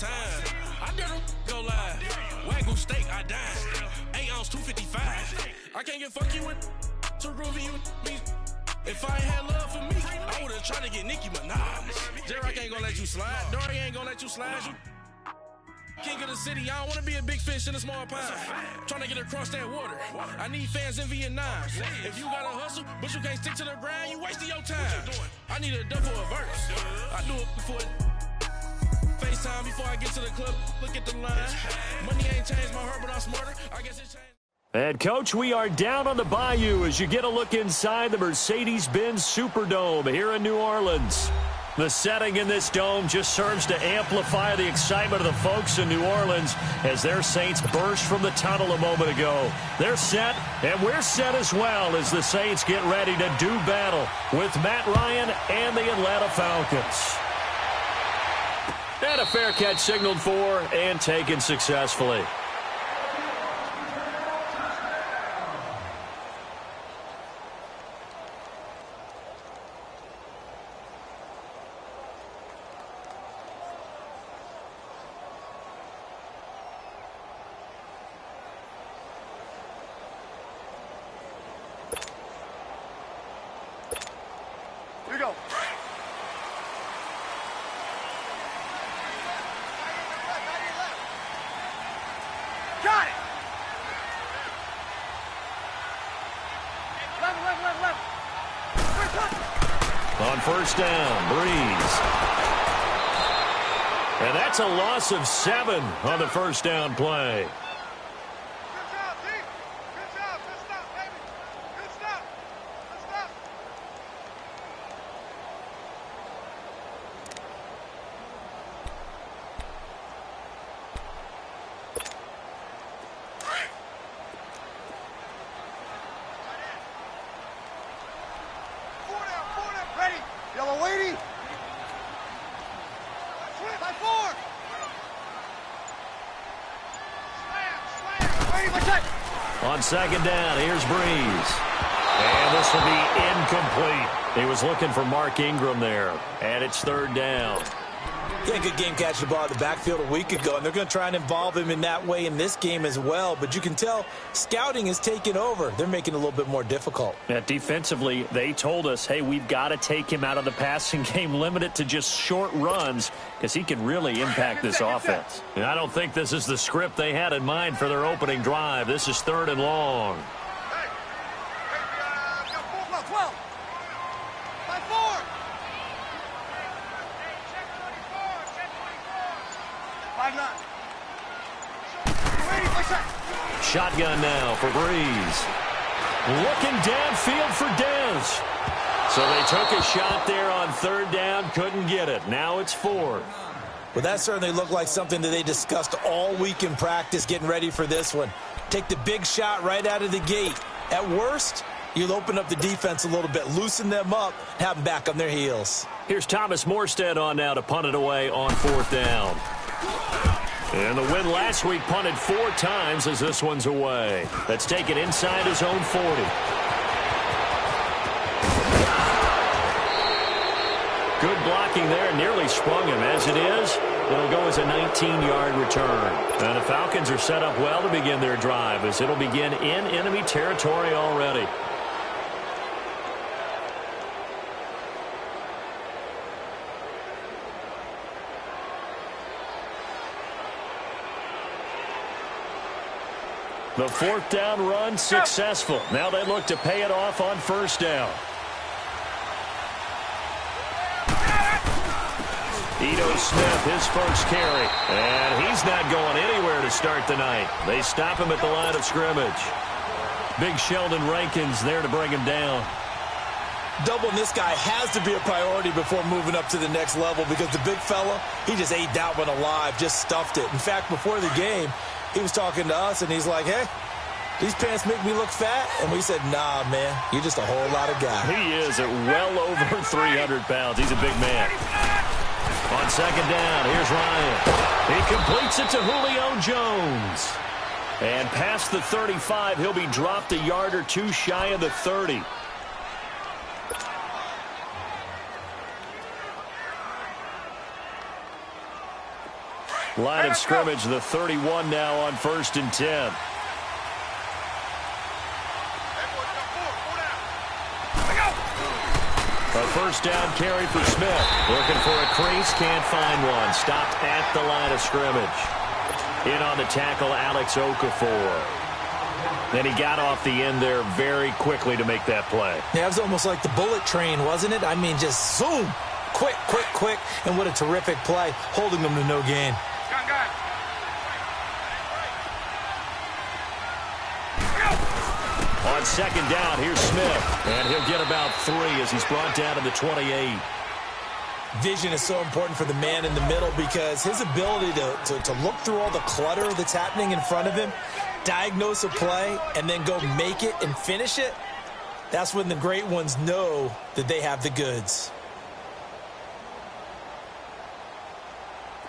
time. I dare them go live. Wagyu steak, I dine. 8 ounce, 255. I can't get fuck you with too groovy you me. If I ain't had love for me, I would've tried to get Nicki Minaj. J-Rock ain't gonna let you slide. Dory ain't gonna let you slide. You king of the city, I don't wanna be a big fish in a small pond. Trying to get across that water. I need fans in Vietnam. If you gotta hustle, but you can't stick to the grind, you wasting your time. I need a double a verse. I do it before FaceTime before I get to the club. Look at the line. Money ain't changed my heart, but I'm smarter. I guess it changed. And, Coach, we are down on the Bayou as you get a look inside the Mercedes-Benz Superdome here in New Orleans. The setting in this dome just serves to amplify the excitement of the folks in New Orleans as their Saints burst from the tunnel a moment ago. They're set, and we're set as well as the Saints get ready to do battle with Matt Ryan and the Atlanta Falcons. And a fair catch signaled for and taken successfully. Here we go. Got it. Left. On first down, Breeze. And that's a loss of 7 on the first down play. Good job, D. Good job. Good stop, baby. Good stop. Good stop. Four down. Ready. Yellow weighty. By 4. Slam. On second down, here's Breeze. And this will be incomplete. He was looking for Mark Ingram there. And it's third down. Yeah, good game catching the ball in the backfield a week ago, and they're going to try and involve him in that way in this game as well. But you can tell scouting is taking over. They're making it a little bit more difficult. Yeah, defensively, they told us, hey, we've got to take him out of the passing game, limit it to just short runs, because he can really impact this offense. And I don't think this is the script they had in mind for their opening drive. This is 3rd and long. Hey, 12. By 4. Check 24. 5-9. Shotgun now for Breeze. Looking downfield for Dez. So they took a shot there on 3rd down, couldn't get it. Now it's 4th. Well, that certainly looked like something that they discussed all week in practice, getting ready for this one. Take the big shot right out of the gate. At worst, you'll open up the defense a little bit, loosen them up, have them back on their heels. Here's Thomas Morstead on now to punt it away on 4th down. And the win last week punted 4 times as this one's away. That's taken inside his own 40. Good blocking there, nearly sprung him. As it is, it'll go as a 19-yard return. And the Falcons are set up well to begin their drive as it'll begin in enemy territory already. The 4th down run successful. Now they look to pay it off on 1st down. Ito Smith, his first carry. And he's not going anywhere to start the night. They stop him at the line of scrimmage. Big Sheldon Rankins there to bring him down. Doubling this guy has to be a priority before moving up to the next level because the big fella, he just ate that one alive, just stuffed it. In fact, before the game, he was talking to us, and he's like, hey, these pants make me look fat? And we said, nah, man, you're just a whole lot of guy. He is at well over 300 pounds. He's a big man. On second down, here's Ryan. He completes it to Julio Jones. And past the 35, he'll be dropped a yard or two shy of the 30. Line of scrimmage, the 31 now on 1st and 10. A first down carry for Smith. Looking for a crease, can't find one. Stopped at the line of scrimmage. In on the tackle, Alex Okafor. Then he got off the end there very quickly to make that play. Yeah, it was almost like the bullet train, wasn't it? I mean, just zoom. Quick, quick, quick. And what a terrific play, holding them to no gain. On second down, here's Smith. And he'll get about 3 as he's brought down to the 28. Vision is so important for the man in the middle because his ability to look through all the clutter that's happening in front of him, diagnose a play, and then go make it and finish it, that's when the great ones know that they have the goods.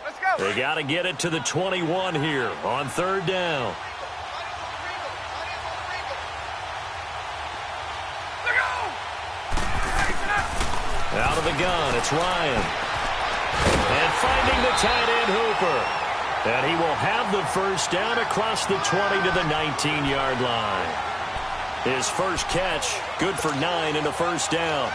Let's go. They got to get it to the 21 here on 3rd down. Out of the gun, it's Ryan. And finding the tight end, Hooper. And he will have the first down across the 20 to the 19-yard line. His first catch, good for 9 and a first down.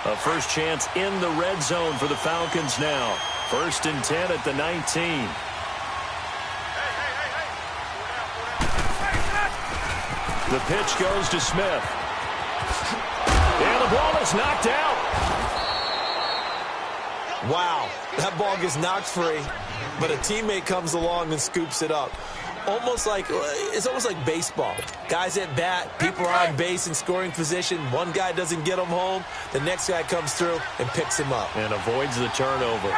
A first chance in the red zone for the Falcons now. 1st and 10 at the 19. The pitch goes to Smith. And the ball is knocked out. Wow, that ball gets knocked free, but a teammate comes along and scoops it up. It's almost like baseball. Guys at bat, people are on base in scoring position. One guy doesn't get him home. The next guy comes through and picks him up. And avoids the turnover.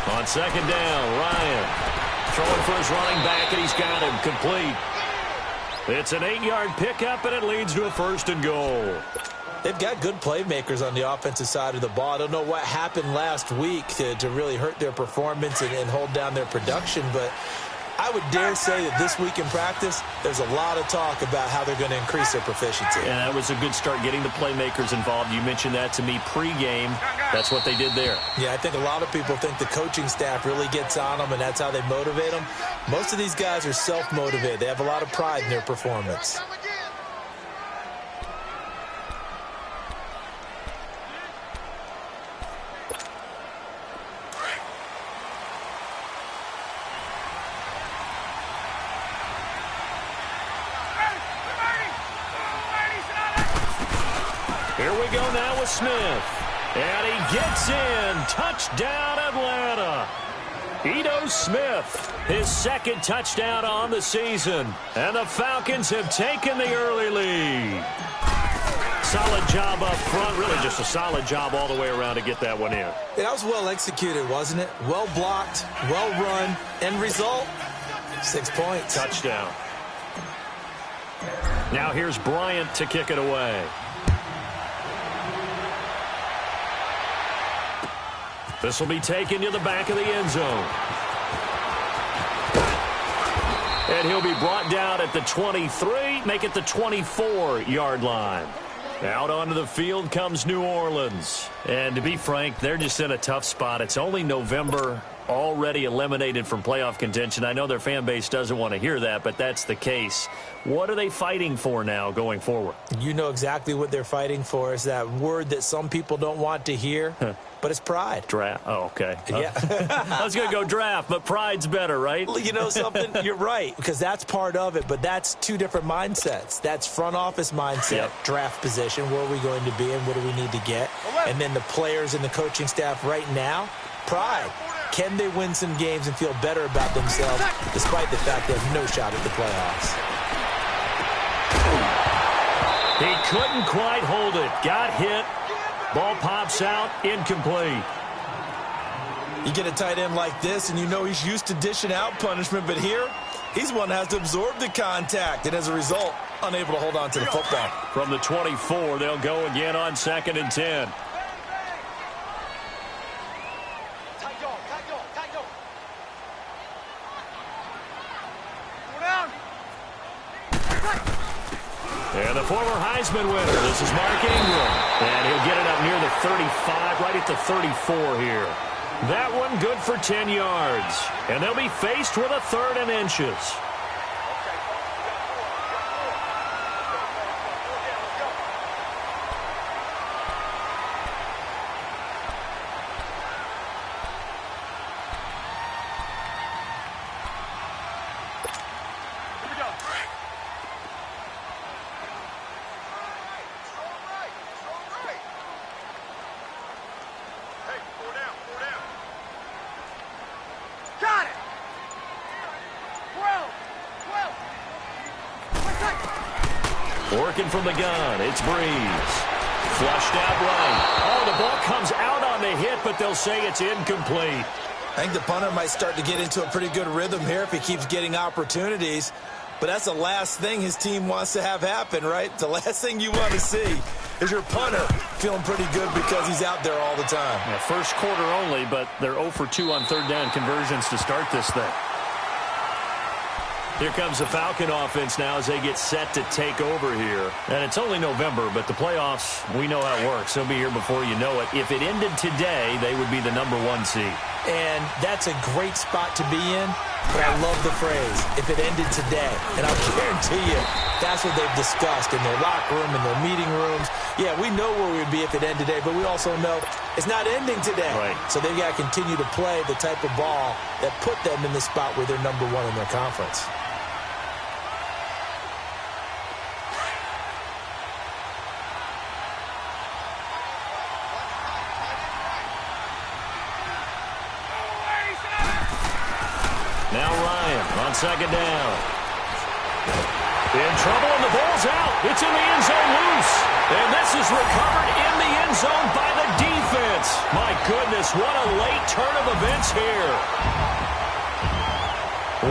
On second down, Ryan throwing for his running back, and he's got him complete. It's an 8-yard pickup, and it leads to a 1st and goal. They've got good playmakers on the offensive side of the ball. I don't know what happened last week to really hurt their performance and hold down their production, but I would dare say that this week in practice, there's a lot of talk about how they're going to increase their proficiency. And that was a good start, getting the playmakers involved. You mentioned that to me pregame. That's what they did there. Yeah, I think a lot of people think the coaching staff really gets on them, and that's how they motivate them. Most of these guys are self-motivated. They have a lot of pride in their performance. Here we go now with Smith. And he gets in. Touchdown, Atlanta. Ito Smith, his 2nd touchdown on the season. And the Falcons have taken the early lead. Solid job up front. Really just a solid job all the way around to get that one in. That was well executed, wasn't it? Well blocked, well run. End result, 6 points. Touchdown. Now here's Bryant to kick it away. This will be taken to the back of the end zone. And he'll be brought down at the 23, make it the 24-yard line. Out onto the field comes New Orleans. And to be frank, they're just in a tough spot. It's only November, already eliminated from playoff contention. I know their fan base doesn't want to hear that, but that's the case. What are they fighting for now going forward? You know exactly what they're fighting for. Is that word that some people don't want to hear, but it's pride. Draft. Oh, okay. Yeah. I was going to go draft, but pride's better, right? You know something? You're right, because that's part of it, but that's 2 different mindsets. That's front office mindset, Yep. Draft position, where are we going to be and what do we need to get? And then the players and the coaching staff right now, pride. Can they win some games and feel better about themselves despite the fact they have no shot at the playoffs? He couldn't quite hold it. Got hit. Ball pops out. Incomplete. You get a tight end like this, and you know he's used to dishing out punishment, but here, he's one that has to absorb the contact, and as a result, unable to hold on to the football. From the 24, they'll go again on 2nd and 10. And the former Heisman winner, this is Mark Ingram. And he'll get it up near the 35, right at the 34 here. That one good for 10 yards. And they'll be faced with a 3rd and inches. Working from the gun, it's Breeze. Flushed out right. Oh, the ball comes out on the hit, but they'll say it's incomplete. I think the punter might start to get into a pretty good rhythm here if he keeps getting opportunities. But that's the last thing his team wants to have happen, right? The last thing you want to see is your punter feeling pretty good because he's out there all the time. Yeah, first quarter only, but they're 0 for 2 on 3rd down conversions to start this thing. Here comes the Falcon offense now as they get set to take over here. And it's only November, but the playoffs, we know how it works. They'll be here before you know it. If it ended today, they would be the #1 seed. And that's a great spot to be in, but I love the phrase, if it ended today. And I'll guarantee you, that's what they've discussed in their locker room, in their meeting rooms. Yeah, we know where we would be if it ended today, but we also know it's not ending today. Right. So they've got to continue to play the type of ball that put them in the spot where they're #1 in their conference. Now Ryan on 2nd down. In trouble, and the ball's out. It's in the end zone loose. And this is recovered in the end zone by the defense. My goodness, what a late turn of events here.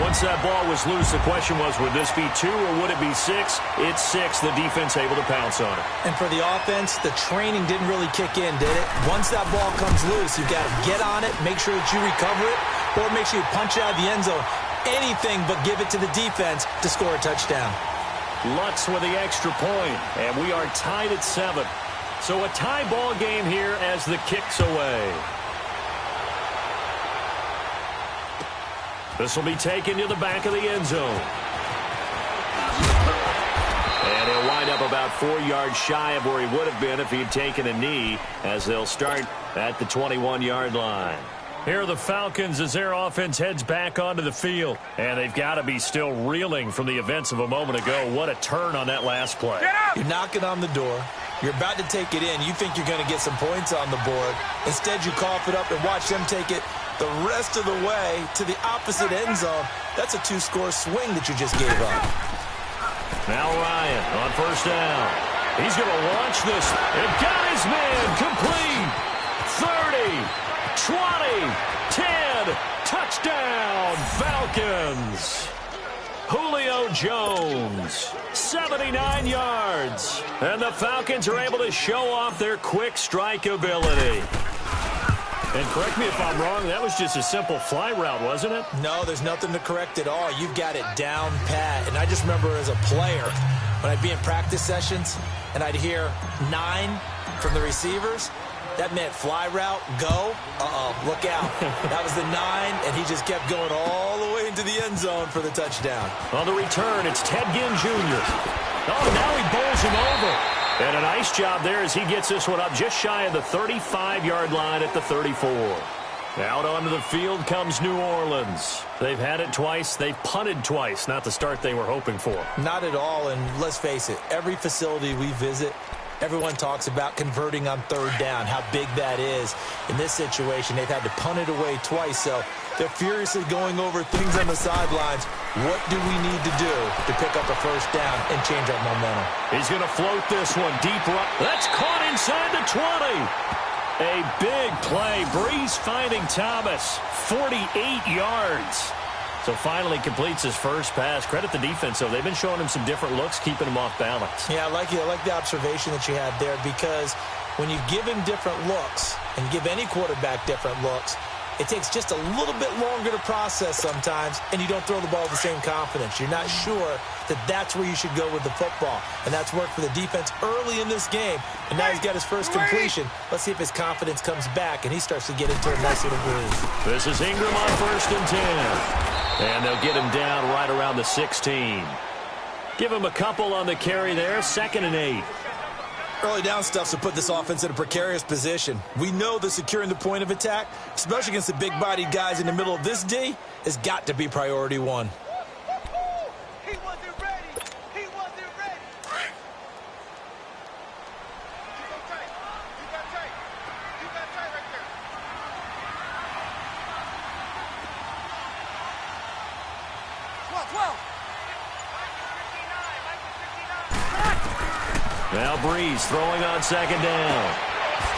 Once that ball was loose, the question was, would this be 2 or would it be 6? It's 6. The defense able to pounce on it. And for the offense, the training didn't really kick in, did it? Once that ball comes loose, you've got to get on it, make sure that you recover it, or make sure you punch it out of the end zone. Anything but give it to the defense to score a touchdown. Lutz with the extra point, and we are tied at 7. So a tie ball game here as the kick's away. This will be taken to the back of the end zone. And he'll wind up about 4 yards shy of where he would have been if he'd taken a knee, as they'll start at the 21-yard line. Here are the Falcons as their offense heads back onto the field. And they've got to be still reeling from the events of a moment ago. What a turn on that last play. You're knocking on the door. You're about to take it in. You think you're going to get some points on the board. Instead, you cough it up and watch them take it the rest of the way to the opposite end zone. That's a 2-score swing that you just gave up. Now Ryan on 1st down. He's going to launch this. And got his man complete. 30. 20, 10, touchdown, Falcons. Julio Jones, 79 yards. And the Falcons are able to show off their quick strike ability. And correct me if I'm wrong, that was just a simple fly route, wasn't it? No, there's nothing to correct at all. You've got it down pat. And I just remember as a player, when I'd be in practice sessions and I'd hear 9 from the receivers, that meant fly route, go. Look out. That was the 9, and he just kept going all the way into the end zone for the touchdown. On the return, it's Ted Ginn Jr. Oh, now he bowls him over. And a nice job there as he gets this one up just shy of the 35-yard line at the 34. Out onto the field comes New Orleans. They've had it twice. They've punted twice. Not the start they were hoping for. Not at all, and let's face it, every facility we visit, everyone talks about converting on 3rd down, how big that is. In this situation, they've had to punt it away twice, so they're furiously going over things on the sidelines. What do we need to do to pick up a 1st down and change our momentum? He's going to float this one deep right. That's caught inside the 20. A big play. Breeze finding Thomas. 48 yards. So finally completes his first pass. Credit the defense, though. They've been showing him some different looks, keeping him off balance. Yeah, I like the observation that you had there, because when you give him different looks and give any quarterback different looks, it takes just a little bit longer to process sometimes, and you don't throw the ball with the same confidence. You're not sure that that's where you should go with the football, and that's worked for the defense early in this game, and now he's got his first completion. Let's see if his confidence comes back, and he starts to get into a nice little groove. This is Ingram on 1st and 10, and they'll get him down right around the 16. Give him a couple on the carry there, 2nd and 8. Early down stuff to put this offense in a precarious position. We know that securing the point of attack, especially against the big-bodied guys in the middle of this D, has got to be priority one. He wasn't ready. He wasn't ready. Keep him tight. Keep that tight. Keep that tight right there. Well. Now Breeze throwing on 2nd down.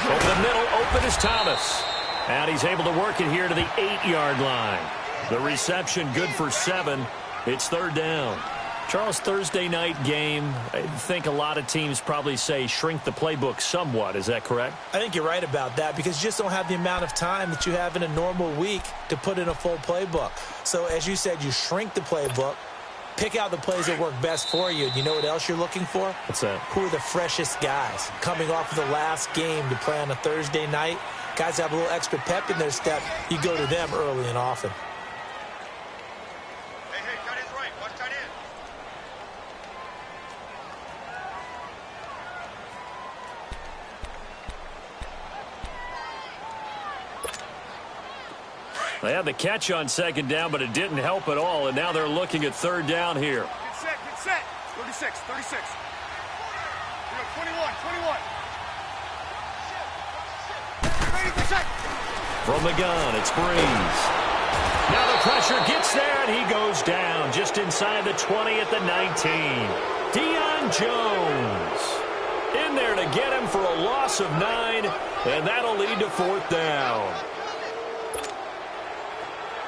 Over the middle, open is Thomas. And he's able to work it here to the 8-yard line. The reception good for 7. It's 3rd down. Charles, Thursday night game, I think a lot of teams probably say shrink the playbook somewhat. Is that correct? I think you're right about that because you just don't have the amount of time that you have in a normal week to put in a full playbook. So as you said, you shrink the playbook. Pick out the plays that work best for you. You know what else you're looking for? What's that? Who are the freshest guys? Coming off of the last game to play on a Thursday night, guys have a little extra pep in their step. You go to them early and often. Hey, tight end's right. Watch tight end. They had the catch on 2nd down, but it didn't help at all, and now they're looking at 3rd down here. Get set. 36. Here we go, 21. Ready for set. From the gun, it's Breeze. Now the pressure gets there, and he goes down just inside the 20 at the 19. Deion Jones in there to get him for a loss of 9, and that'll lead to 4th down.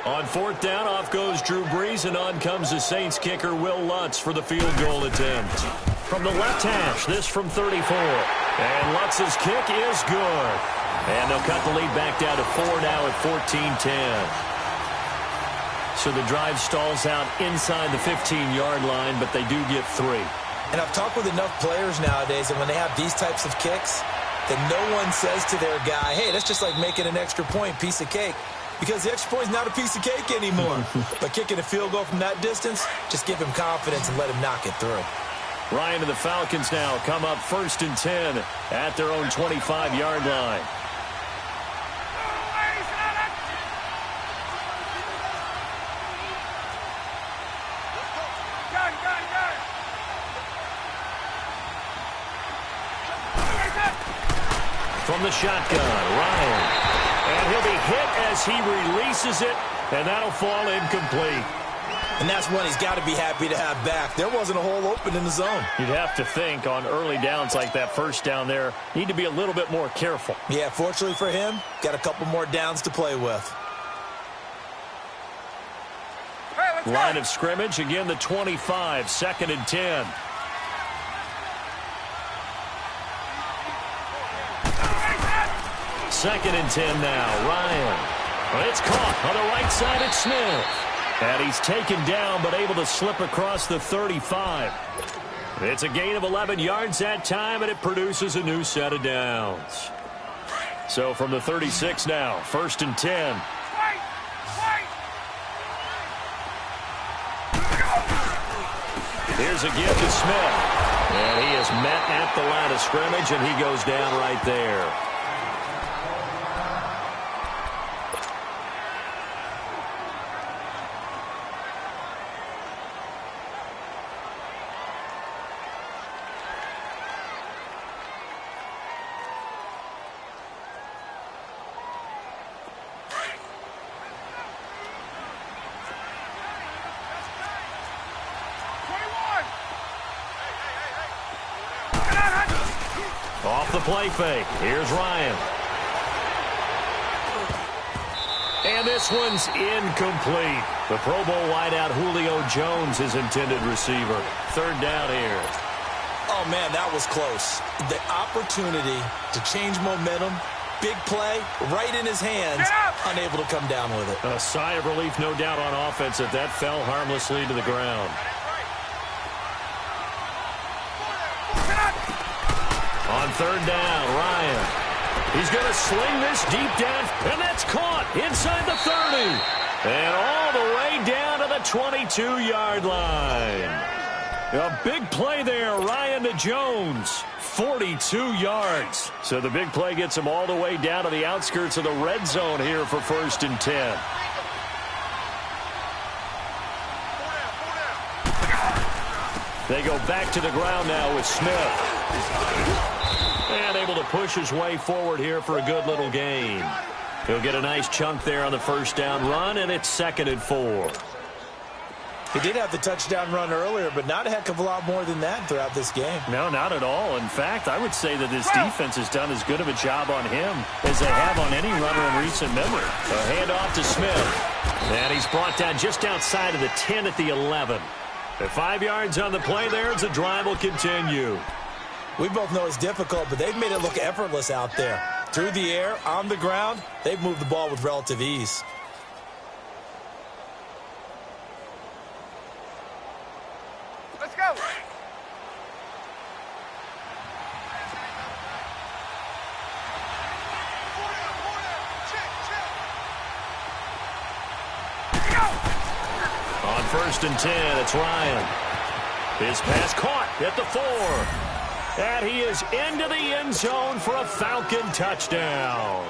On 4th down, off goes Drew Brees, and on comes the Saints kicker, Will Lutz, for the field goal attempt. From the left hash, this from 34. And Lutz's kick is good. And they'll cut the lead back down to 4 now at 14-10. So the drive stalls out inside the 15-yard line, but they do get 3. And I've talked with enough players nowadays, and when they have these types of kicks, that no one says to their guy, hey, that's just like making an extra point, piece of cake. Because the extra point is not a piece of cake anymore. But kicking a field goal from that distance, just give him confidence and let him knock it through. Ryan and the Falcons now come up 1st and 10 at their own 25-yard line. From the shotgun, Ryan. And he'll be hit as he releases it, and that'll fall incomplete. And that's one he's got to be happy to have back. There wasn't a hole open in the zone. You'd have to think on early downs like that, 1st down there, need to be a little bit more careful. Yeah, fortunately for him, got a couple more downs to play with. Line of scrimmage, again the 25, 2nd and 10. Second and 10 now. Ryan. Well, it's caught on the right side at Smith. And he's taken down but able to slip across the 35. It's a gain of 11 yards that time, and it produces a new set of downs. So from the 36 now, 1st and 10. Here's a give to Smith. And he is met at the line of scrimmage, and he goes down right there. Off the play fake. Here's Ryan. And this one's incomplete. The Pro Bowl wideout Julio Jones, his intended receiver. 3rd down here. Oh, man, that was close. The opportunity to change momentum big play right in his hands, unable to come down with it. A sigh of relief, no doubt, on offense that fell harmlessly to the ground. On third down, Ryan. He's going to sling this deep down, and that's caught inside the 30. And all the way down to the 22-yard line. A big play there, Ryan to Jones. 42 yards. So the big play gets him all the way down to the outskirts of the red zone here for 1st and 10. They go back to the ground now with Smith. And able to push his way forward here for a good little gain. He'll get a nice chunk there on the first down run, and it's 2nd and 4. He did have the touchdown run earlier, but not a heck of a lot more than that throughout this game. No, not at all. In fact, I would say that this defense has done as good of a job on him as they have on any runner in recent memory. A handoff to Smith. And he's brought down just outside of the 10 at the 11. At 5 yards on the play there as the drive will continue. We both know it's difficult, but they've made it look effortless out there. Through the air, on the ground, they've moved the ball with relative ease. Let's go. On 1st and 10, it's Ryan. His pass caught at the 4. And he is into the end zone for a Falcon touchdown.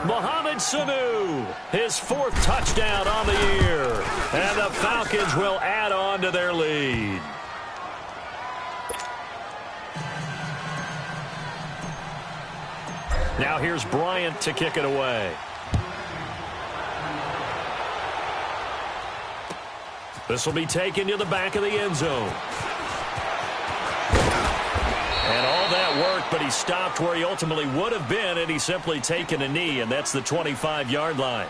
Mohamed Sanu, his 4th touchdown on the year. And the Falcons will add on to their lead. Now here's Bryant to kick it away. This will be taken to the back of the end zone. And all that work, but he stopped where he ultimately would have been, and he's simply taken a knee, and that's the 25-yard line.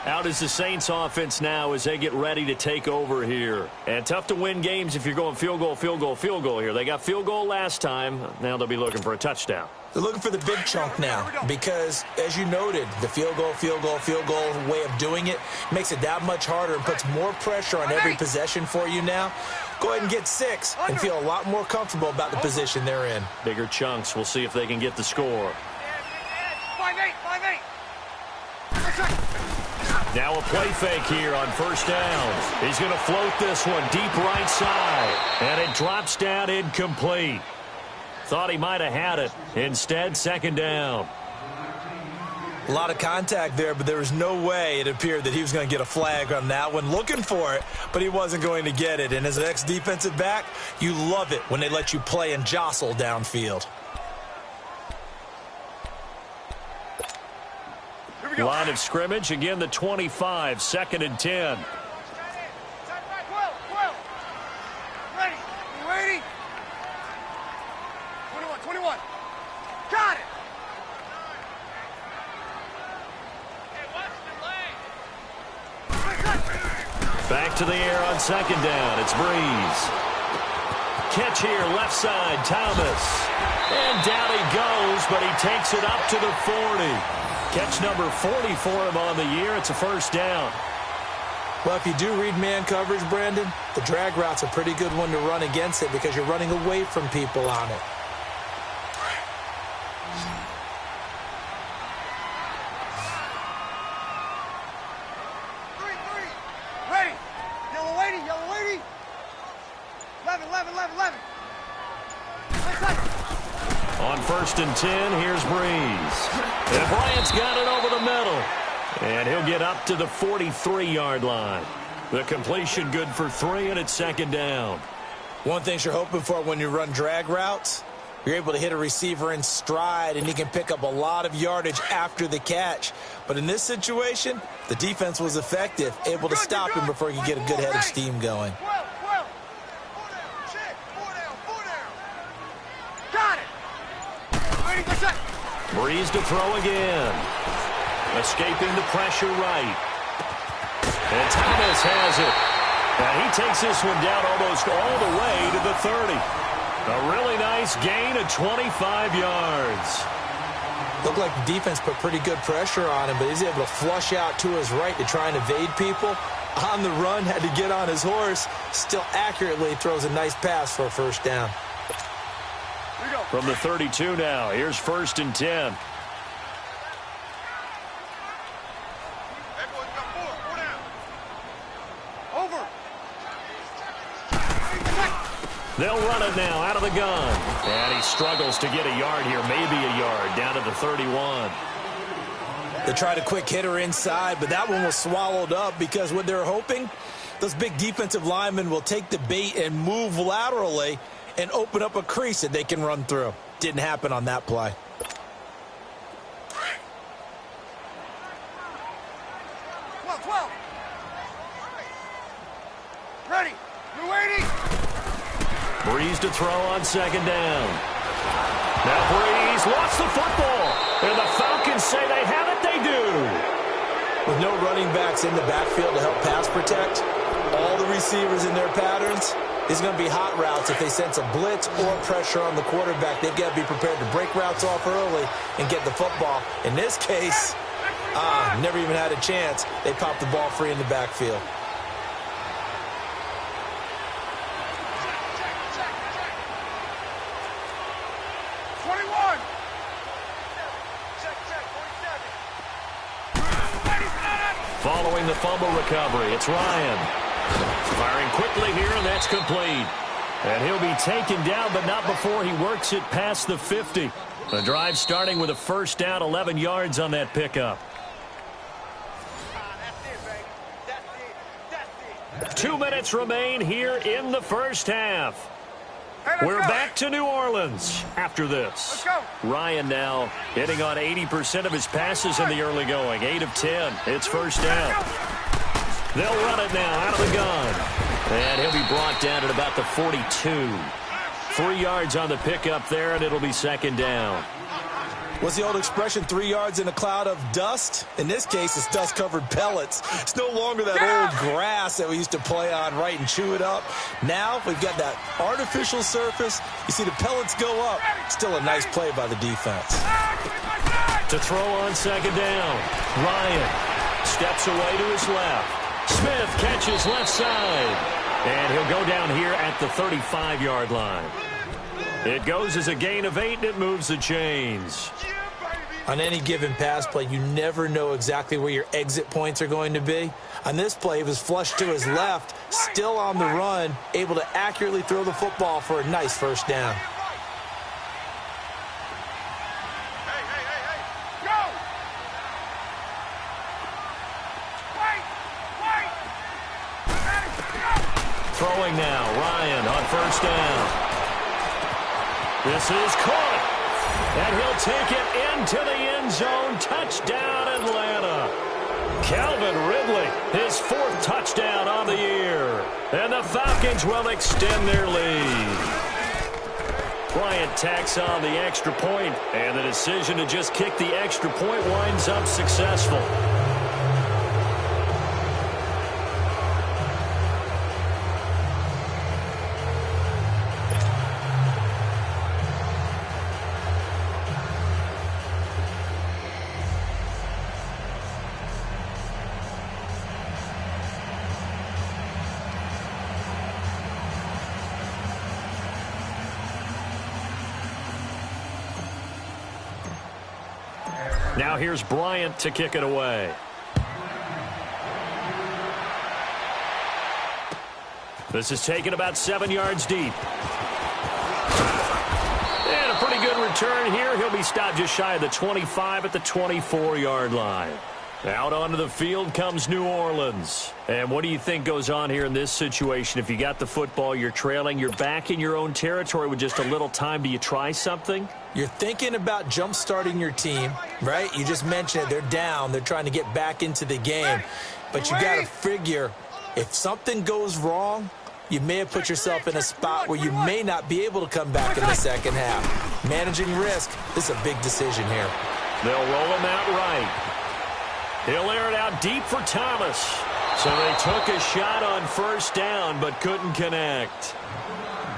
Out is the Saints offense now as they get ready to take over here. And tough to win games if you're going field goal, field goal, field goal here. They got field goal last time. Now they'll be looking for a touchdown. They're looking for the big chunk now because, as you noted, the field goal way of doing it makes it that much harder and puts more pressure on every possession for you now. Go ahead and get 6 and feel a lot more comfortable about the position they're in. Bigger chunks. We'll see if they can get the score. 5-8. Now a play fake here on 1st down. He's going to float this one deep right side. And it drops down incomplete. Thought he might have had it. Instead, 2nd down. A lot of contact there, but there was no way it appeared that he was going to get a flag on that one. Looking for it, but he wasn't going to get it. And as an ex-defensive back, you love it when they let you play and jostle downfield. Line of scrimmage, again the 25, 2nd and 10. 12. Ready. You ready? 21. Got it. Back to the air on 2nd down. It's Breeze. Catch here, left side, Thomas. And down he goes, but he takes it up to the 40. Catch number 40 for him on the year. It's a 1st down. Well, if you do read man coverage, Brandon, the drag route's a pretty good one to run against it because you're running away from people on it. Ready. Yellow lady. 11. On 1st and 10, here's Breeze. And Bryant's got it over the middle. And he'll get up to the 43-yard line. The completion good for 3, and it's 2nd down. One thing you're hoping for when you run drag routes, you're able to hit a receiver in stride, and he can pick up a lot of yardage after the catch. But in this situation, the defense was effective, able to stop him before he could get a good head of steam going. 12. 4 down. Got it. Ready, set. Breeze to throw again. Escaping the pressure right. And Thomas has it. And he takes this one down almost all the way to the 30. A really nice gain of 25 yards. Looked like the defense put pretty good pressure on him, but he's able to flush out to his right to try and evade people. On the run, had to get on his horse. Still accurately throws a nice pass for a first down. From the 32 now, here's 1st and 10. They'll run it now out of the gun. And he struggles to get a yard here, maybe a yard, down to the 31. They tried a quick hitter inside, but that one was swallowed up because what they're hoping, those big defensive linemen will take the bait and move laterally and open up a crease that they can run through. Didn't happen on that play. Ready. You're waiting. Breeze to throw on 2nd down. Now Breeze lost the football. And the Falcons say they have it. They do. With no running backs in the backfield to help pass protect, all the receivers in their patterns, these are going to be hot routes. If they sense a blitz or pressure on the quarterback, they've got to be prepared to break routes off early and get the football. In this case, never even had a chance. They popped the ball free in the backfield. Following the fumble recovery, it's Ryan. Firing quickly here, and that's complete. And he'll be taken down, but not before he works it past the 50. The drive starting with a first down, 11 yards on that pickup. 2 minutes remain here in the first half. We're back to New Orleans after this. Ryan now hitting on 80% of his passes in the early going. 8 of 10. It's first down. They'll run it now out of the gun. And he'll be brought down at about the 42. 3 yards on the pickup there, and it'll be 2nd down. What's the old expression, 3 yards in a cloud of dust? In this case, it's dust-covered pellets. It's no longer that old grass that we used to play on, right, and chew it up. Now we've got that artificial surface. You see the pellets go up. Still a nice play by the defense. To throw on 2nd down, Ryan steps away to his left. Smith catches left side. And he'll go down here at the 35-yard line. It goes as a gain of 8, and it moves the chains. On any given pass play, you never know exactly where your exit points are going to be. On this play, he was flushed to his left, still on the run, able to accurately throw the football for a nice first down. Throwing now, Ryan on first down. This is caught, and he'll take it into the end zone. Touchdown, Atlanta. Calvin Ridley, his 4th touchdown on the year. And the Falcons will extend their lead. Bryant tacks on the extra point, and the decision to just kick the extra point winds up successful. Now here's Bryant to kick it away. This is taken about 7 yards deep. And a pretty good return here. He'll be stopped just shy of the 25 at the 24-yard line. Out onto the field comes New Orleans. And what do you think goes on here in this situation? If you got the football, you're trailing, you're back in your own territory with just a little time. Do you try something? You're thinking about jump-starting your team, right? You just mentioned it. They're down. They're trying to get back into the game. But you got to figure, if something goes wrong, you may have put yourself in a spot where you may not be able to come back in the second half. Managing risk, this is a big decision here. They'll roll him out right. He'll air it out deep for Thomas. So they took a shot on first down but couldn't connect.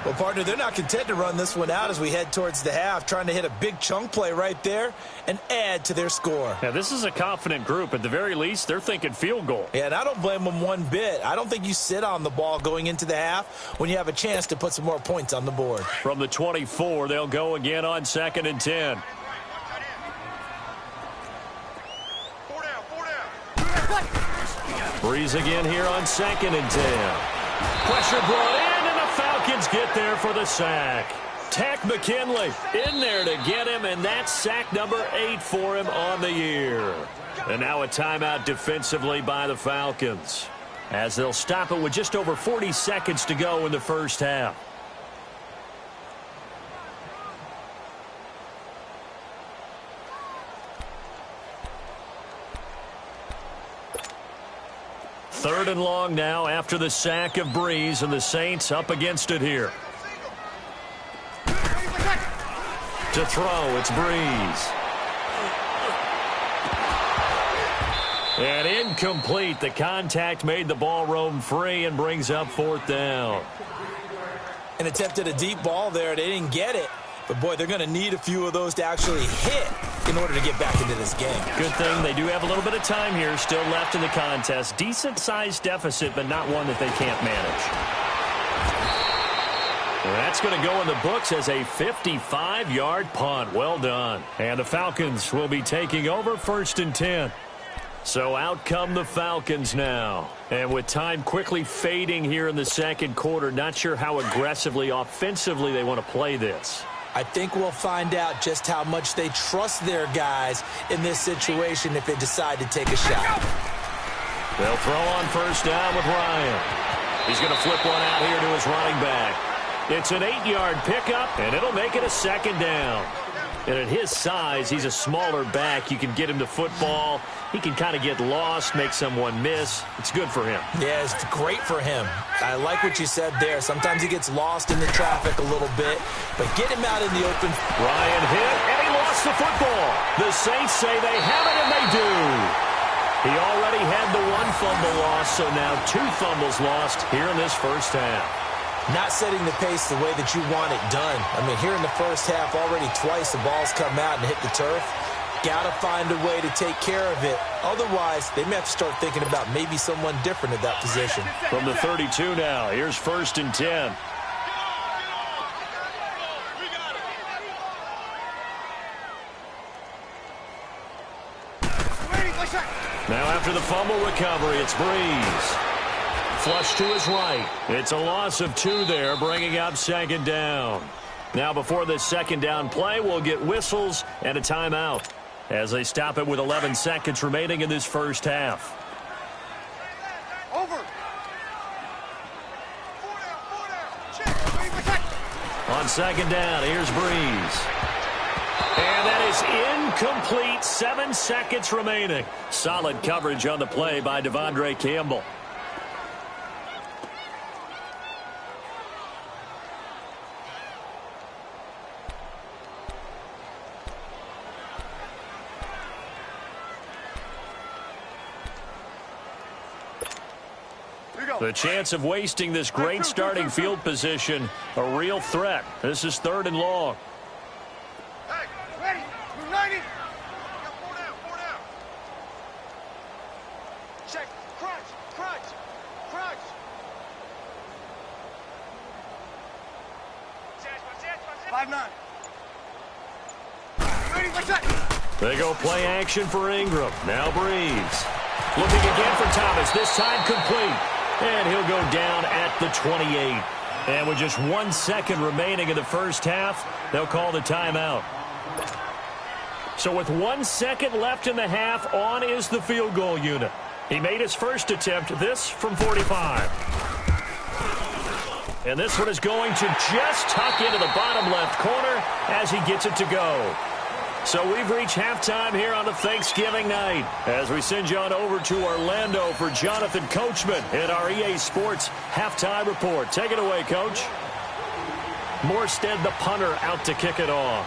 Well, partner, they're not content to run this one out as we head towards the half, trying to hit a big chunk play right there and add to their score. Yeah, this is a confident group. At the very least, they're thinking field goal. Yeah, and I don't blame them one bit. I don't think you sit on the ball going into the half when you have a chance to put some more points on the board. From the 24, they'll go again on 2nd and 10. Breeze again here on 2nd and 10. Pressure brought in, and the Falcons get there for the sack. Tack McKinley in there to get him, and that's sack number 8 for him on the year. And now a timeout defensively by the Falcons, as they'll stop it with just over 40 seconds to go in the first half. Third and long now after the sack of Breeze, and the Saints up against it here. To throw, it's Breeze. And incomplete. The contact made the ball roam free and brings up 4th down. And attempted a deep ball there. They didn't get it. But, boy, they're going to need a few of those to actually hit in order to get back into this game. Good thing they do have a little bit of time here still left in the contest. Decent-sized deficit, but not one that they can't manage. And that's going to go in the books as a 55-yard punt. Well done. And the Falcons will be taking over 1st and 10. So out come the Falcons now. And with time quickly fading here in the second quarter, not sure how aggressively, offensively they want to play this. I think we'll find out just how much they trust their guys in this situation if they decide to take a shot. They'll throw on 1st down with Ryan. He's going to flip one out here to his running back. It's an 8-yard pickup, and it'll make it a 2nd down. And at his size, he's a smaller back. You can get him to football. He can kind of get lost, make someone miss. It's good for him. Yeah, it's great for him. I like what you said there. Sometimes he gets lost in the traffic a little bit, but get him out in the open. Ryan hit, and he lost the football. The Saints say they have it, and they do. He already had the 1 fumble loss, so now 2 fumbles lost here in this first half. Not setting the pace the way that you want it done. I mean, here in the first half, already twice the ball's come out and hit the turf. Got to find a way to take care of it. Otherwise, they may have to start thinking about maybe someone different at that position. From the 32 now, here's 1st and 10. Now after the fumble recovery, it's Breeze. Flush to his right. It's a loss of 2 there, bringing up 2nd down. Now before this 2nd down play, we'll get whistles and a timeout as they stop it with 11 seconds remaining in this first half. Over. 4 down. Check. On 2nd down, here's Breeze. And that is incomplete. 7 seconds remaining. Solid coverage on the play by Devondre Campbell. The chance of wasting this great starting field position, a real threat. This is 3rd and long. Hey, ready. Move 90. 4 down. 4 down. Check. Crunch. Crunch. Crunch. 5-9. Ready, let's check. They go play action for Ingram. Now Breeze. Looking again for Thomas. This time complete. And he'll go down at the 28. And with just 1 second remaining in the first half, they'll call the timeout. So with 1 second left in the half, on is the field goal unit. He made his first attempt, this from 45. And this one is going to just tuck into the bottom left corner as he gets it to go. So we've reached halftime here on a Thanksgiving night as we send you on over to Orlando for Jonathan Coachman in our EA Sports Halftime Report. Take it away, Coach. Morstead, the punter, out to kick it off.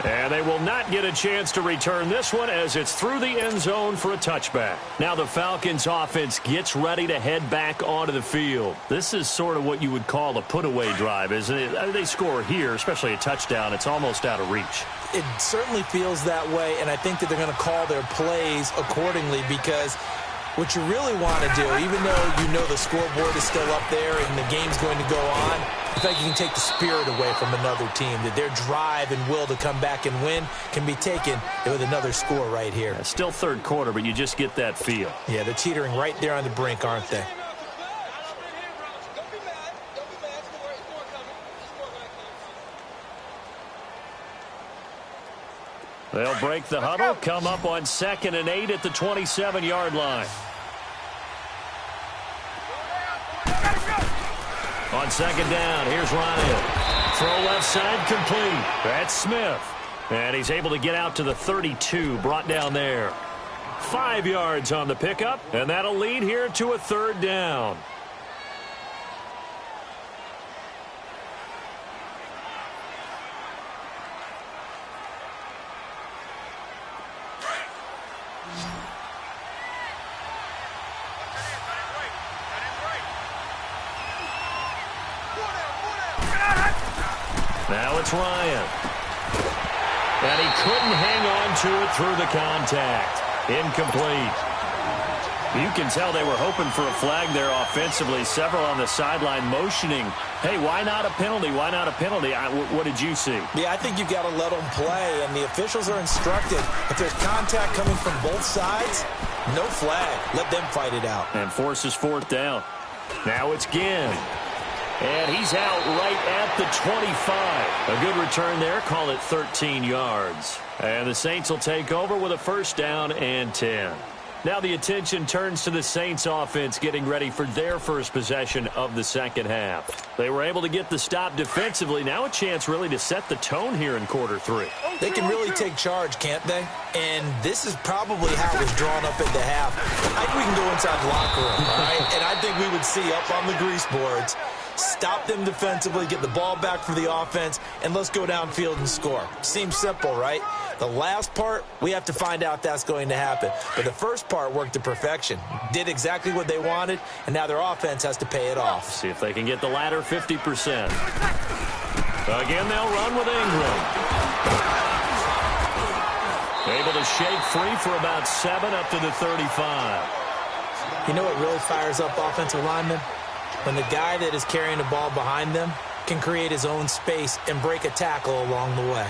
And they will not get a chance to return this one as it's through the end zone for a touchback. Now the Falcons offense gets ready to head back onto the field. This is sort of what you would call a put-away drive, isn't it? They score here, especially a touchdown. It's almost out of reach. It certainly feels that way, and I think that they're going to call their plays accordingly because what you really want to do, even though you know the scoreboard is still up there and the game's going to go on, I think you can take the spirit away from another team, that their drive and will to come back and win can be taken with another score right here. Yeah, still third quarter, but you just get that feel. Yeah, they're teetering right there on the brink, aren't they? They'll break the huddle, come up on 2nd and 8 at the 27-yard line. On 2nd down, here's Ryan. Throw left side complete. That's Smith. And he's able to get out to the 32, brought down there. 5 yards on the pickup, and that'll lead here to a 3rd down. Now it's Ryan. And he couldn't hang on to it through the contact. Incomplete. You can tell they were hoping for a flag there offensively. Several on the sideline motioning, hey, why not a penalty? Why not a penalty? What did you see? Yeah, I think you've got to let them play, and the officials are instructed. If there's contact coming from both sides, no flag. Let them fight it out. And forces 4th down. Now it's Ginn. And he's out right at the 25. A good return there. Call it 13 yards. And the Saints will take over with a 1st down and 10. Now the attention turns to the Saints offense getting ready for their first possession of the second half. They were able to get the stop defensively. Now a chance really to set the tone here in quarter 3. They can really take charge, can't they? And this is probably how it was drawn up at the half. I think we can go inside the locker room, all right? And I think we would see up on the grease boards, stop them defensively, get the ball back for the offense, and let's go downfield and score. Seems simple, right? The last part, we have to find out that's going to happen. But the first part worked to perfection. Did exactly what they wanted, and now their offense has to pay it off. See if they can get the latter 50%. Again, they'll run with Ingram. Able to shake free for about 7 up to the 35. You know what really fires up offensive linemen? When the guy that is carrying the ball behind them can create his own space and break a tackle along the way.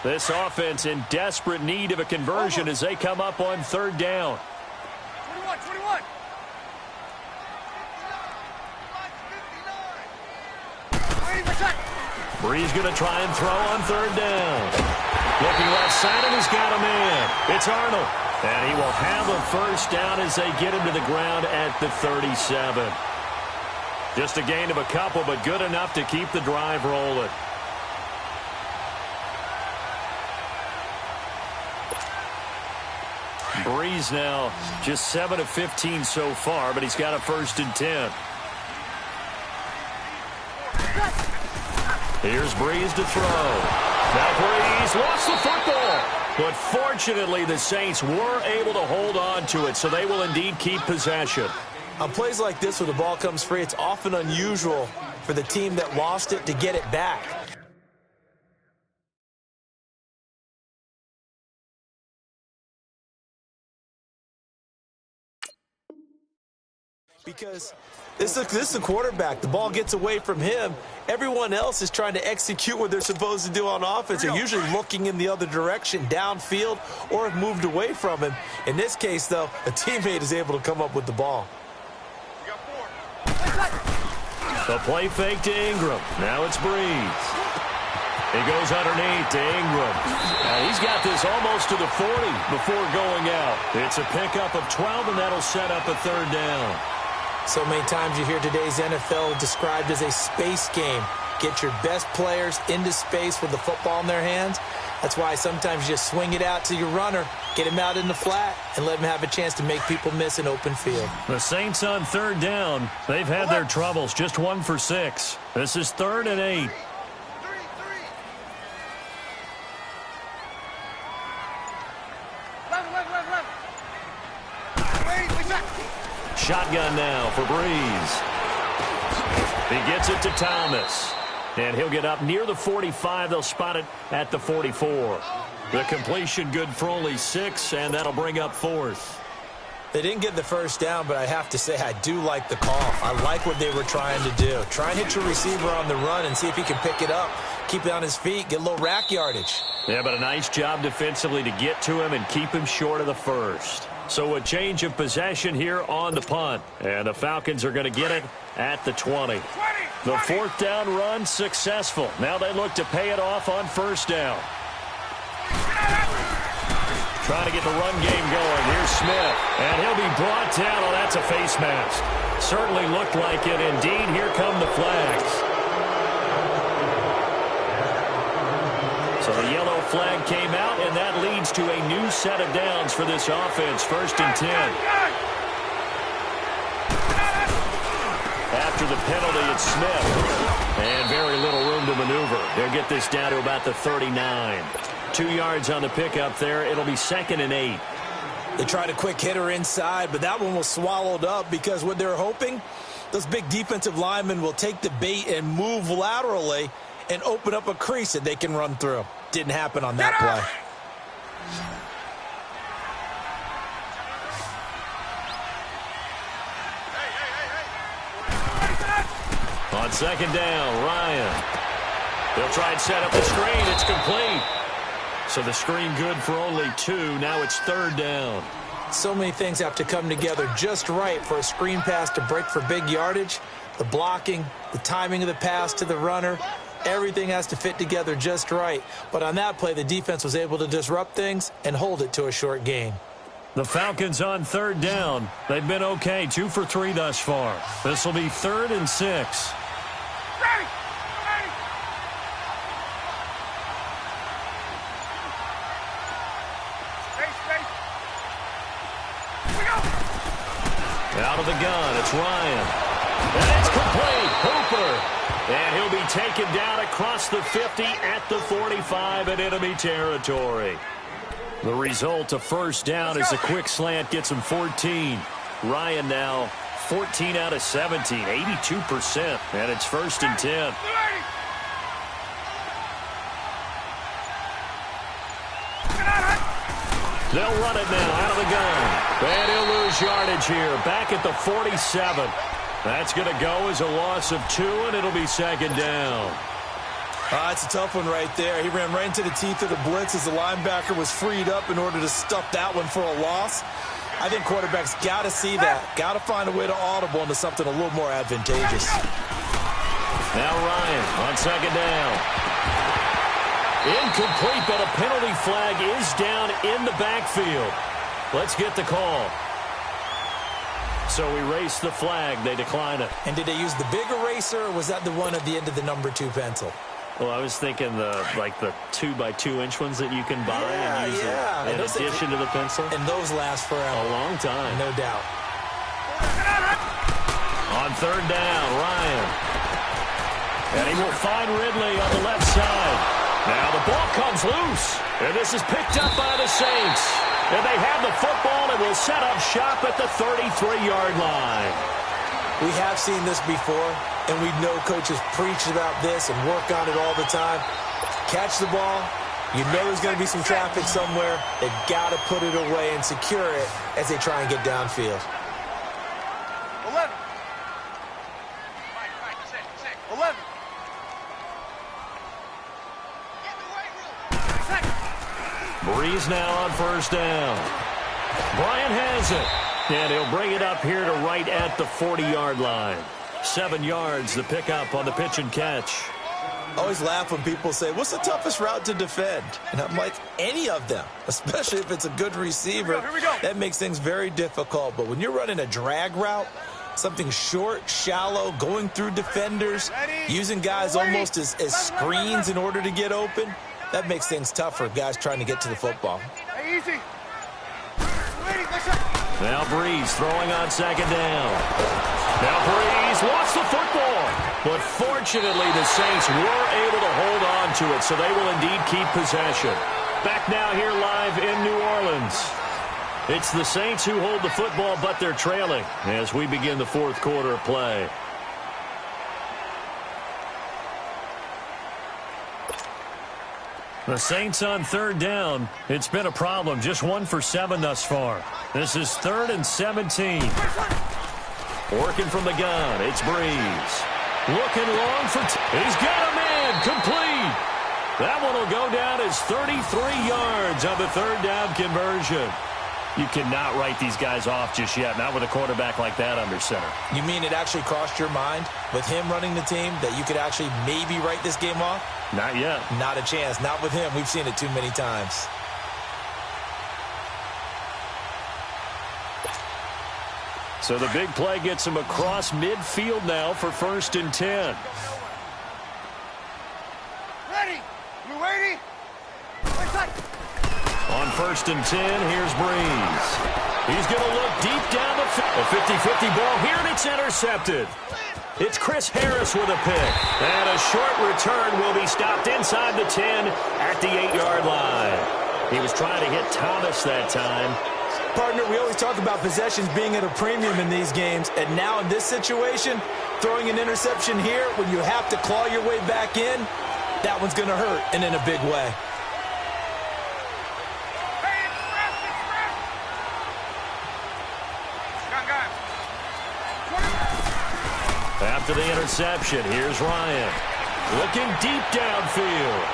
This offense in desperate need of a conversion as they come up on 3rd down. 21. Bree's going to try and throw on 3rd down. Looking left side, and he's got a man. It's Arnold. And he will have a 1st down as they get him to the ground at the 37. Just a gain of a couple, but good enough to keep the drive rolling. Breeze now just 7 of 15 so far, but he's got a 1st and 10. Here's Breeze to throw. Now Breeze lost the football. But fortunately, the Saints were able to hold on to it, so they will indeed keep possession. On plays like this where the ball comes free, it's often unusual for the team that lost it to get it back. Because this is the quarterback. The ball gets away from him. Everyone else is trying to execute what they're supposed to do on offense. They're usually looking in the other direction, downfield, or have moved away from him. In this case, though, a teammate is able to come up with the ball. The play fake to Ingram. Now it's Breeze. He goes underneath to Ingram. He's got this almost to the 40 before going out. It's a pickup of 12, and that'll set up a 3rd down. So many times you hear today's NFL described as a space game. Get your best players into space with the football in their hands. That's why sometimes you just swing it out to your runner, get him out in the flat, and let him have a chance to make people miss an open field. The Saints on third down. They've had their troubles, just 1 for 6. This is 3rd and 8. Shotgun now for Breeze. He gets it to Thomas. And he'll get up near the 45. They'll spot it at the 44. The completion good for only 6, and that'll bring up 4th. They didn't get the first down, but I have to say I do like the call. I like what they were trying to do. Try and hit your receiver on the run and see if he can pick it up, keep it on his feet, get a little rack yardage. Yeah, but a nice job defensively to get to him and keep him short of the first. So a change of possession here on the punt. And the Falcons are going to get it at the 20. The 4th down run successful. Now they look to pay it off on 1st down. Trying to get the run game going. Here's Smith. And he'll be brought down. Oh, that's a face mask. Certainly looked like it. Indeed, here come the flags. So the yellow flag came out, and that leads to a new set of downs for this offense. 1st and 10. After the penalty, it's Smith. And very little room to maneuver. They'll get this down to about the 39. 2 yards on the pickup there. It'll be 2nd and 8. They tried a quick hitter inside, but that one was swallowed up because what they're hoping, those big defensive linemen will take the bait and move laterally and open up a crease that they can run through. Didn't happen on that play. On 2nd down, Ryan. They'll try and set up the screen. It's complete. So the screen good for only 2. Now it's 3rd down. So many things have to come together just right for a screen pass to break for big yardage. The blocking, the timing of the pass to the runner, everything has to fit together just right. But on that play, the defense was able to disrupt things and hold it to a short gain. The Falcons on 3rd down. They've been okay, 2 for 3 thus far. This will be 3rd and 6. Out of the gun, it's Ryan. And it's complete. Hooper. And he'll be taken down across the 50 at the 45 in enemy territory. The result of 1st down is a quick slant gets him 14. Ryan now 14 out of 17, 82%. And it's 1st and 10. They'll run it now out of the gun. And he'll lose yardage here. Back at the 47. That's going to go as a loss of 2, and it'll be 2nd down. It's a tough one right there. He ran right into the teeth of the blitz as the linebacker was freed up in order to stuff that one for a loss. I think quarterbacks got to see that. Got to find a way to audible into something a little more advantageous. Now Ryan on 2nd down. Incomplete, but a penalty flag is down in the backfield. Let's get the call. So erase the flag. They decline it. And did they use the big eraser, or was that the one at the end of the number 2 pencil? Well, I was thinking the 2x2-inch ones that you can buy and use in addition to the pencil. And those last forever. A long time. No doubt. On 3rd down, Ryan. And he will find Ridley on the left side. Now the ball comes loose, and this is picked up by the Saints. And they have the football and will set up shop at the 33-yard line. We have seen this before, and we know coaches preach about this and work on it all the time. Catch the ball. You know there's going to be some traffic somewhere. They've got to put it away and secure it as they try and get downfield. 11. 11. Breeze now on 1st down. Bryant has it. And he'll bring it up here to right at the 40-yard line. 7 yards, the pickup on the pitch and catch. I always laugh when people say, what's the toughest route to defend? And I'm like, any of them, especially if it's a good receiver. Here we go. That makes things very difficult. But when you're running a drag route, something short, shallow, going through defenders, using guys almost as screens in order to get open, That makes things tough for guys trying to get to the football. Hey, easy. Now Breeze throwing on second down. Now Breeze lost the football. But fortunately, the Saints were able to hold on to it, so they will indeed keep possession. Back now here live in New Orleans. It's the Saints who hold the football, but they're trailing as we begin the fourth quarter of play. The Saints on third down. It's been a problem. Just 1 for 7 thus far. This is 3rd and 17. Working from the gun. It's Breeze. Looking long for he's got a man. Complete. That one will go down as 33 yards on the third down conversion. You cannot write these guys off just yet, not with a quarterback like that under center. You mean it actually crossed your mind with him running the team that you could actually maybe write this game off? Not yet. Not a chance. Not with him. We've seen it too many times. So the big play gets him across midfield now for 1st and 10. Ready. You ready? On 1st and 10, here's Breeze. He's going to look deep down the field. A 50-50 ball here, and it's intercepted. It's Chris Harris with a pick. And a short return will be stopped inside the 10 at the 8-yard line. He was trying to hit Thomas that time. Partner, we always talk about possessions being at a premium in these games, and now in this situation, throwing an interception here when you have to claw your way back in, that one's going to hurt, and in a big way. After the interception, here's Ryan. Looking deep downfield.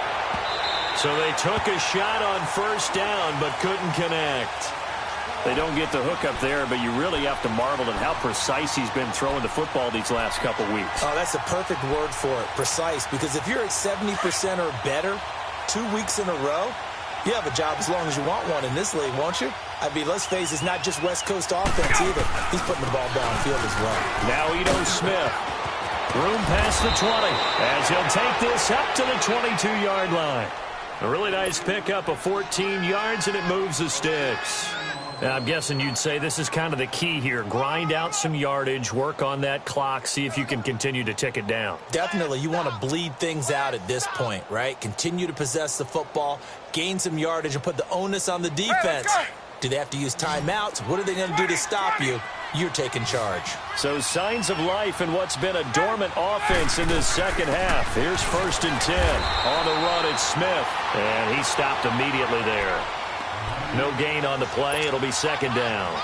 So they took a shot on 1st down, but couldn't connect. They don't get the hook up there, but you really have to marvel at how precise he's been throwing the football these last couple weeks. Oh, that's the perfect word for it, precise, because if you're at 70% or better 2 weeks in a row, you have a job as long as you want one in this league, won't you? I mean, let's face it, it's not just West Coast offense either. He's putting the ball downfield as well. Now Ito Smith. Room past the 20 as he'll take this up to the 22-yard line. A really nice pickup of 14 yards, and it moves the sticks. Now, I'm guessing you'd say this is kind of the key here. Grind out some yardage, work on that clock, see if you can continue to tick it down. Definitely. You want to bleed things out at this point, right? Continue to possess the football, gain some yardage, and put the onus on the defense. Do they have to use timeouts? What are they going to do to stop you? You're taking charge. So signs of life in what's been a dormant offense in this second half. Here's 1st and 10. On the run, it's Smith. And he stopped immediately there. No gain on the play. It'll be 2nd down.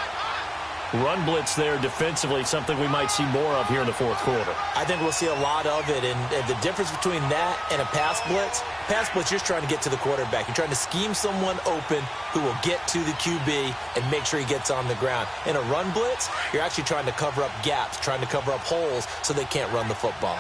Run blitz there defensively, something we might see more of here in the fourth quarter. I think we'll see a lot of it, and the difference between that and a pass blitz, you're just trying to get to the quarterback. You're trying to scheme someone open who will get to the QB and make sure he gets on the ground. In a run blitz, you're actually trying to cover up gaps, trying to cover up holes so they can't run the football.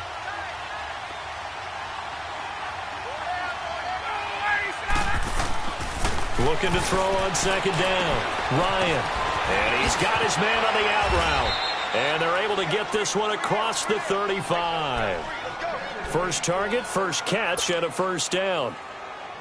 Looking to throw on 2nd down. Ryan. And he's got his man on the out route. And they're able to get this one across the 35. First target, first catch, and a 1st down.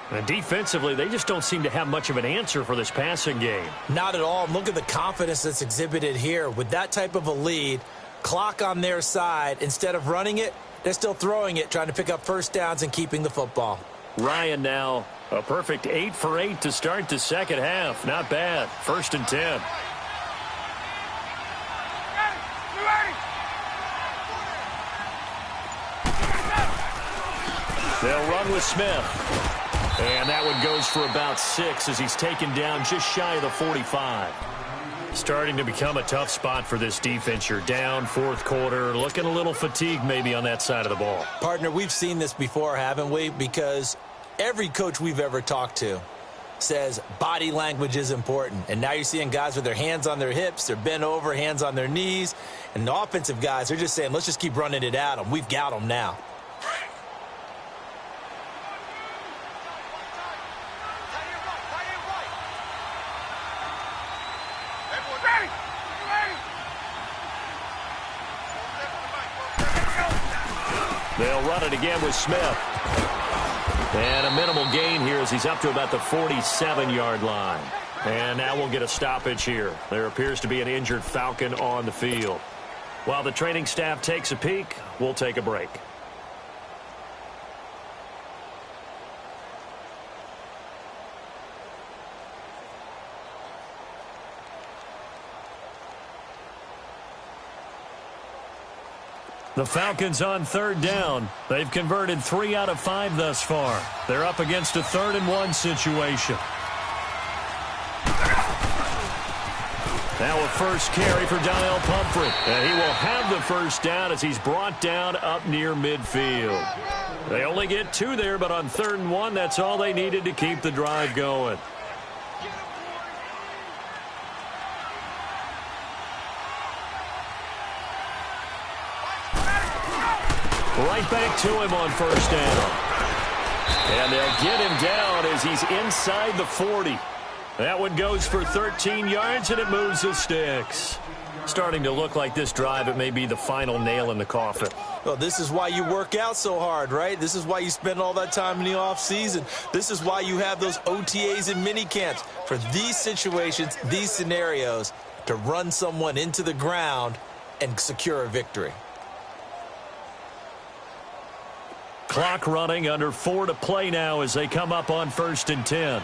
And defensively, they just don't seem to have much of an answer for this passing game. Not at all. Look at the confidence that's exhibited here. With that type of a lead, clock on their side, instead of running it, they're still throwing it, trying to pick up 1st downs and keeping the football. Ryan now, a perfect 8 for 8 to start the second half. Not bad. 1st and 10. They'll run with Smith. And that one goes for about 6 as he's taken down just shy of the 45. Starting to become a tough spot for this defense. You're down, fourth quarter, looking a little fatigued maybe on that side of the ball. Partner, we've seen this before, haven't we? Because every coach we've ever talked to says body language is important. And now you're seeing guys with their hands on their hips, they're bent over, hands on their knees. And the offensive guys, they're just saying, let's just keep running it at them. We've got them now. They'll run it again with Smith. And a minimal gain here as he's up to about the 47-yard line. And now we'll get a stoppage here. There appears to be an injured Falcon on the field. While the training staff takes a peek, we'll take a break. The Falcons on third down. They've converted 3 out of 5 thus far. They're up against a 3rd and 1 situation. Now a first carry for Daniel Pumphrey. And he will have the first down as he's brought down up near midfield. They only get 2 there, but on 3rd and 1, that's all they needed to keep the drive going. Right back to him on first down. And they'll get him down as he's inside the 40. That one goes for 13 yards, and it moves the sticks. Starting to look like this drive, it may be the final nail in the coffin. Well, this is why you work out so hard, right? This is why you spend all that time in the offseason. This is why you have those OTAs and mini camps. For these situations, these scenarios, to run someone into the ground and secure a victory. Clock running, under 4 to play now as they come up on 1st and 10.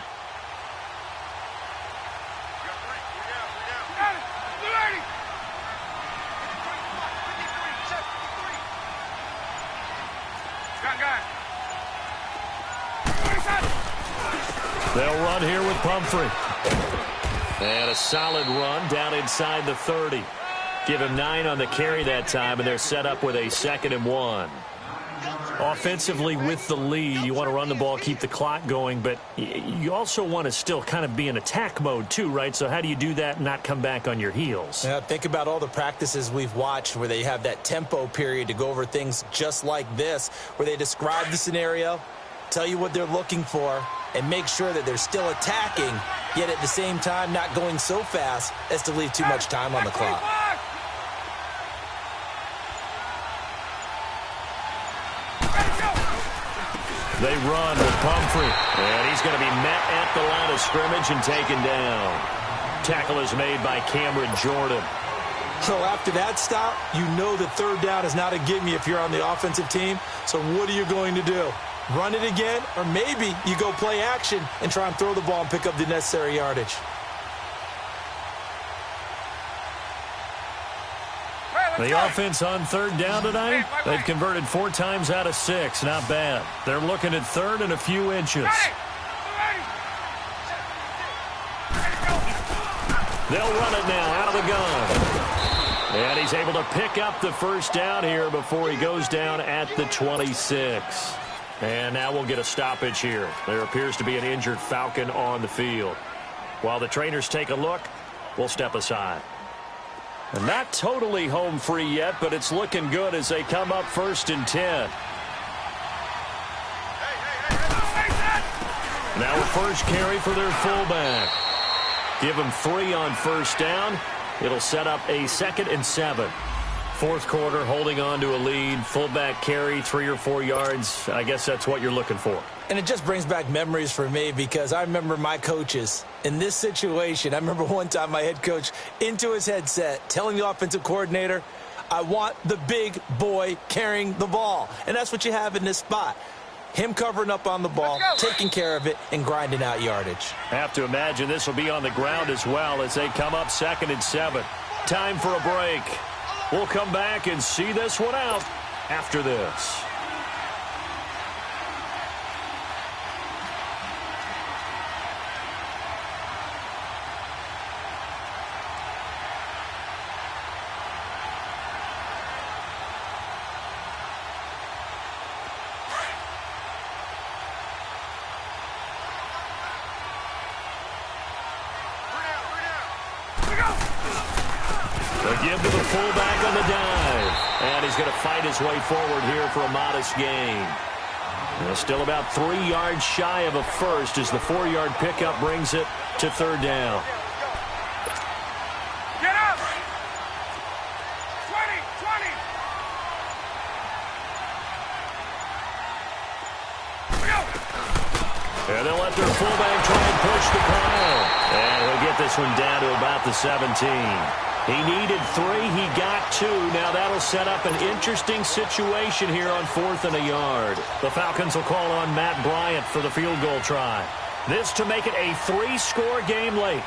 They'll run here with Pumphrey. And a solid run down inside the 30. Give him 9 on the carry that time, and they're set up with a 2nd and 1. Offensively with the lead, you want to run the ball, keep the clock going, but you also want to still kind of be in attack mode too, right? So how do you do that and not come back on your heels? Yeah, think about all the practices we've watched where they have that tempo period to go over things just like this, where they describe the scenario, tell you what they're looking for, and make sure that they're still attacking, yet at the same time not going so fast as to leave too much time on the clock. They run with Pumphrey, and he's going to be met at the line of scrimmage and taken down. Tackle is made by Cameron Jordan. So after that stop, you know that 3rd down is not a gimme if you're on the offensive team. So what are you going to do? Run it again? Or maybe you go play action and try and throw the ball and pick up the necessary yardage. The offense on 3rd down tonight, they've converted 4 times out of 6. Not bad. They're looking at 3rd and a few inches. They'll run it now out of the gun. And he's able to pick up the first down here before he goes down at the 26. And now we'll get a stoppage here. There appears to be an injured Falcon on the field. While the trainers take a look, we'll step aside. And not totally home free yet, but it's looking good as they come up 1st and 10. Now a first carry for their fullback. Give him 3 on first down. It'll set up a 2nd and 7. 4th quarter, holding on to a lead. Fullback carry, 3 or 4 yards. I guess that's what you're looking for. And it just brings back memories for me because I remember my coaches in this situation. I remember one time my head coach into his headset telling the offensive coordinator, I want the big boy carrying the ball. And that's what you have in this spot. Him covering up on the ball, taking care of it, and grinding out yardage. Have to imagine this will be on the ground as well as they come up 2nd and 7. Time for a break. We'll come back and see this one out after this. Give to the fullback on the dive. And he's going to fight his way forward here for a modest gain. Still about 3 yards shy of a first as the 4-yard pickup brings it to 3rd down. Get up! 20, 20! their fullback try and push the pile. And he'll get this one down to about the 17. He needed 3. He got 2. Now that'll set up an interesting situation here on 4th and a yard. The Falcons will call on Matt Bryant for the field goal try. This to make it a 3-score game late.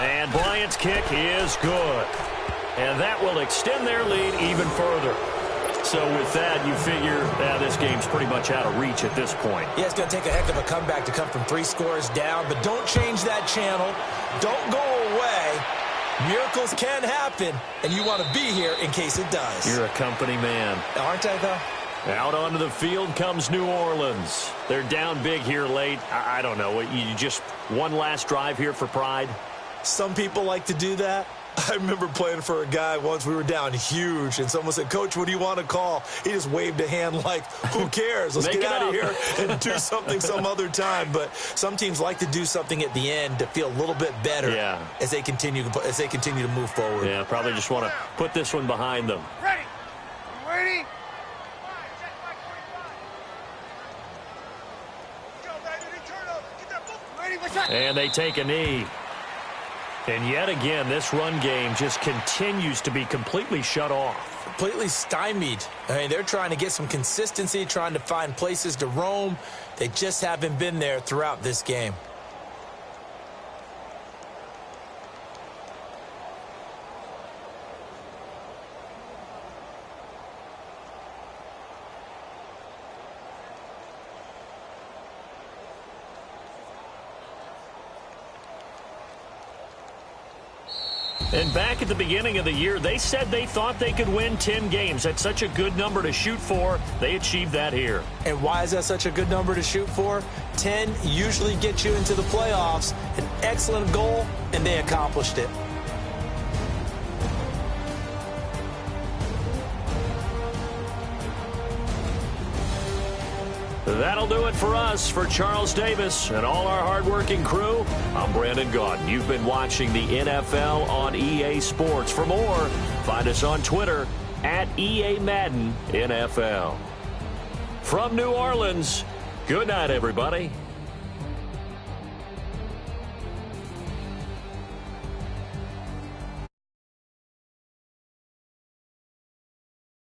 And Bryant's kick is good. And that will extend their lead even further. So with that, you figure this game's pretty much out of reach at this point. Yeah, it's going to take a heck of a comeback to come from 3 scores down. But don't change that channel. Don't go away. Miracles can happen, and you want to be here in case it does. You're a company man. Aren't I, though? Out onto the field comes New Orleans. They're down big here late. I don't know. You just one last drive here for pride? Some people like to do that. I remember playing for a guy once. We were down huge, and someone said, "Coach, what do you want to call?" He just waved a hand like, who cares? Let's get out of here and do something some other time. But some teams like to do something at the end to feel a little bit better as they continue to move forward. Yeah, probably just want to put this one behind them. Ready? You ready? Go, baby. Turn over. Get that book. Ready? What's that? And they take a knee. And yet again, this run game just continues to be completely shut off. Completely stymied. I mean, they're trying to get some consistency, trying to find places to roam. They just haven't been there throughout this game. And back at the beginning of the year, they said they thought they could win 10 games. That's such a good number to shoot for. They achieved that here. And why is that such a good number to shoot for? 10 usually gets you into the playoffs. An excellent goal, and they accomplished it. That'll do it for us. For Charles Davis and all our hardworking crew, I'm Brandon Gaudin. You've been watching the NFL on EA Sports. For more, find us on Twitter at EA Madden NFL. From New Orleans, good night, everybody.